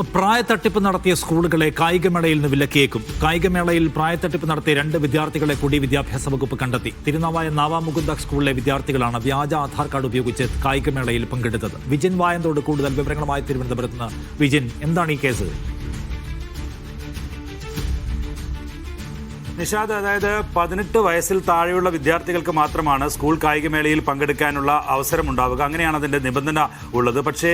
പ്രായത്തട്ടിപ്പ് നടത്തിയ സ്കൂളുകളെ കായികമേളയിൽ നിന്ന് വിലക്കിയേക്കും. കായികമേളയിൽ പ്രായത്തട്ടിപ്പ് നടത്തിയ 2 വിദ്യാർത്ഥികളെ കൂടി വിദ്യാഭ്യാസ വകുപ്പ് കണ്ടെത്തി. തിരുനാവായ നാവാമുകുന്ദ സ്കൂളിലെ വിദ്യാർത്ഥികളാണ് വ്യാജ ആധാർ കാർഡ് ഉപയോഗിച്ച് കായികമേളയിൽ പങ്കെടുത്തത്. വിജിൻ വായന്തോട് കൂടുതൽ വിവരങ്ങളുമായി തിരുവനന്തപുരത്ത് നിന്ന്. വിജിൻ, എന്താണ് ഈ കേസ്? നിഷാദ്, അതായത് 18 വയസ്സിൽ താഴെയുള്ള വിദ്യാർത്ഥികൾക്ക് മാത്രമാണ് സ്കൂൾ കായികമേളയിൽ പങ്കെടുക്കാനുള്ള അവസരമുണ്ടാവുക. അങ്ങനെയാണ് അതിന്റെ നിബന്ധന ഉള്ളത്. പക്ഷേ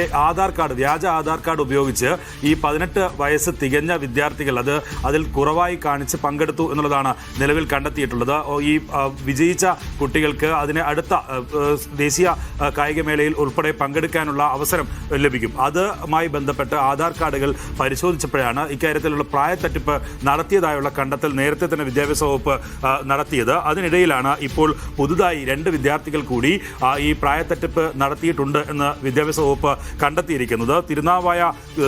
വ്യാജ ആധാർ കാർഡ് ഉപയോഗിച്ച് ഈ 18 വയസ്സ് തികഞ്ഞ വിദ്യാർത്ഥികൾ അതിൽ കുറവായി കാണിച്ച് പങ്കെടുത്തു എന്നുള്ളതാണ് നിലവിൽ കണ്ടെത്തിയിട്ടുള്ളത്. ഈ വിജയിച്ച കുട്ടികൾക്ക് അതിന് അടുത്ത ദേശീയ കായികമേളയിൽ ഉൾപ്പെടെ പങ്കെടുക്കാനുള്ള അവസരം ലഭിക്കും. അതുമായി ബന്ധപ്പെട്ട് ആധാർ കാർഡുകൾ പരിശോധിച്ചപ്പോഴാണ് ഇക്കാര്യത്തിലുള്ള പ്രായത്തട്ടിപ്പ് നടത്തിയതായുള്ള കണ്ടെത്തൽ നേരത്തെ തന്നെ വിദ്യാഭ്യാസ വകുപ്പ് നടത്തിയത്. അതിനിടയിലാണ് ഇപ്പോൾ പുതുതായി 2 വിദ്യാർത്ഥികൾ കൂടി ഈ പ്രായത്തട്ടിപ്പ് നടത്തിയിട്ടുണ്ട് എന്ന് വിദ്യാഭ്യാസ വകുപ്പ് കണ്ടെത്തിയിരിക്കുന്നത്. തിരുനാവായ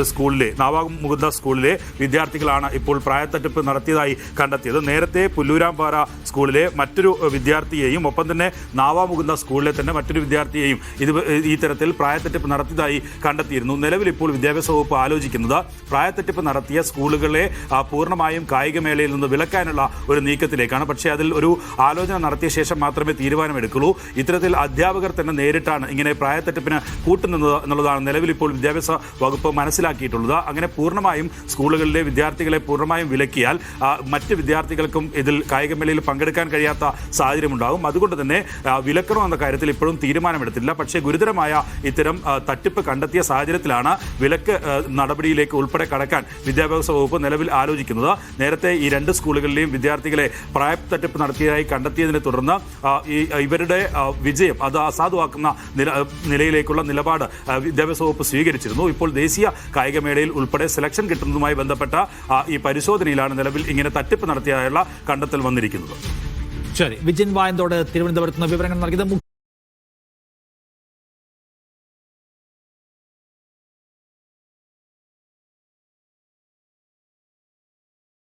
സ്കൂളിലെ നാവാമുകുന്ദ സ്കൂളിലെ വിദ്യാർത്ഥികളാണ് ഇപ്പോൾ പ്രായത്തട്ടിപ്പ് നടത്തിയതായി കണ്ടെത്തിയത്. നേരത്തെ പുല്ലൂരാംപാറ സ്കൂളിലെ മറ്റൊരു വിദ്യാർത്ഥിയെയും ഒപ്പം തന്നെ നാവാമുകുന്ദ സ്കൂളിലെ തന്നെ മറ്റൊരു വിദ്യാർത്ഥിയെയും ഈ തരത്തിൽ പ്രായത്തട്ടിപ്പ് നടത്തിയതായി കണ്ടെത്തിയിരുന്നു. നിലവിൽ ഇപ്പോൾ വിദ്യാഭ്യാസ വകുപ്പ് ആലോചിക്കുന്നത് പ്രായത്തട്ടിപ്പ് നടത്തിയ സ്കൂളുകളെ പൂർണ്ണമായും കായികമേളയിൽ നിന്ന് വിലക്കാനുള്ള ഒരു നീക്കത്തിലേക്കാണ്. പക്ഷേ അതിൽ ഒരു ആലോചന നടത്തിയ ശേഷം മാത്രമേ തീരുമാനമെടുക്കുള്ളൂ. ഇത്തരത്തിൽ അധ്യാപകർ തന്നെ നേരിട്ടാണ് ഇങ്ങനെ പ്രായത്തട്ടിപ്പിന് കൂട്ടുനിന്നത് എന്നുള്ളതാണ് നിലവിൽ ഇപ്പോൾ വിദ്യാഭ്യാസ വകുപ്പ് മനസ്സിലാക്കിയിട്ടുള്ളത്. അങ്ങനെ പൂർണ്ണമായും സ്കൂളുകളിലെ വിദ്യാർത്ഥികളെ പൂർണ്ണമായും വിലക്കിയാൽ മറ്റ് വിദ്യാർത്ഥികൾക്കും ഇതിൽ കായികമേളയിൽ പങ്കെടുക്കാൻ കഴിയാത്ത സാഹചര്യമുണ്ടാകും. അതുകൊണ്ട് തന്നെ വിലക്കണമെന്ന കാര്യത്തിൽ ഇപ്പോഴും തീരുമാനമെടുത്തില്ല. പക്ഷേ ഗുരുതരമായ ഇത്തരം തട്ടിപ്പ് കണ്ടെത്തിയ സാഹചര്യത്തിലാണ് വിലക്ക് നടപടിയിലേക്ക് ഉൾപ്പെടെ കടക്കാൻ വിദ്യാഭ്യാസ വകുപ്പ് നിലവിൽ ആലോചിക്കുന്നത്. നേരത്തെ ഈ 2 സ്കൂളുകളിലെയും വിദ്യാർത്ഥികളെ പ്രായത്തട്ടിപ്പ് നടത്തിയതായി കണ്ടെത്തിയതിനെ തുടർന്ന് ഇവരുടെ വിജയം അത് അസാധുവാക്കുന്ന നിലയിലേക്കുള്ള നിലപാട് വിദ്യാഭ്യാസ വകുപ്പ് സ്വീകരിച്ചിരുന്നു. ഇപ്പോൾ ദേശീയ കായികമേളയിൽ ഉൾപ്പെടെ സെലക്ഷൻ കിട്ടുന്നതുമായി ബന്ധപ്പെട്ട ഈ പരിശോധനയിലാണ് നിലവിൽ ഇങ്ങനെ തട്ടിപ്പ് നടത്തിയതായുള്ള കണ്ടെത്തൽ വന്നിരിക്കുന്നത്. ശരി, വിജിൻ വായന്തോട് തിരുവനന്തപുരത്ത് നിന്ന് വിവരങ്ങൾ നൽകിയത്.